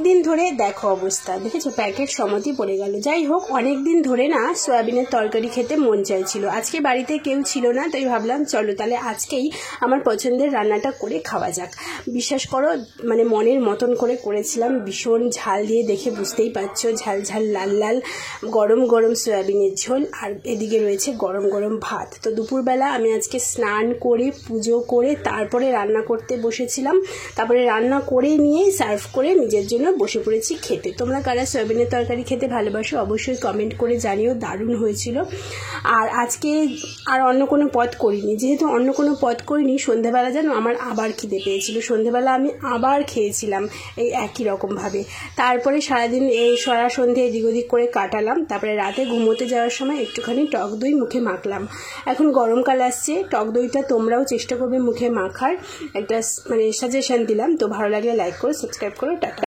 দিন ধরে দেখো অবস্থা, দেখেছো প্যাকেট সমাধি পড়ে গেল। যাই হোক, অনেক দিন ধরে না সয়াবিনের তরকারি খেতে মন চাইছিল। আজকে বাড়িতে কেউ ছিল না, তাই ভাবলাম চলো তাহলে আজকেই আমার পছন্দের রান্নাটা করে খাওয়া যাক। বিশ্বাস করো, মানে মনের মতন করে করেছিলাম, ভীষণ ঝাল দিয়ে, দেখে বুঝতেই পারছো, ঝাল ঝাল লাল লাল গরম গরম সয়াবিনের ঝোল, আর এদিকে রয়েছে গরম গরম ভাত। তো দুপুরবেলা আমি আজকে স্নান করে পুজো করে তারপরে রান্না করতে বসেছিলাম। তারপরে রান্না করে নিয়েই সার্ভ করে নিজের জন্য বসে পড়েছি খেতে। তোমরা কারা সয়াবিনের তরকারি খেতে ভালোবাসো অবশ্যই কমেন্ট করে জানিও, দারুণ হয়েছিল। আর আজকে আর অন্য কোনো পদ করিনি, যেহেতু অন্য কোনো পদ করিনি, সন্ধেবেলা যেন আমার আবার খিদে পেয়েছিল। সন্ধেবেলা আমি আবার খেয়েছিলাম এই একই রকমভাবে। তারপরে সারাদিন এই সন্ধ্যে এদিক ওদিক করে কাটালাম। তারপরে রাতে ঘুমোতে যাওয়ার সময় একটুখানি টক দই মুখে মাখলাম। এখন গরমকাল আসছে, টক দইটা তোমরাও চেষ্টা করবে মুখে মাখার, একটা মানে সাজেশন দিলাম। তো ভালো লাগলে লাইক করো, সাবস্ক্রাইব করো, টাটা।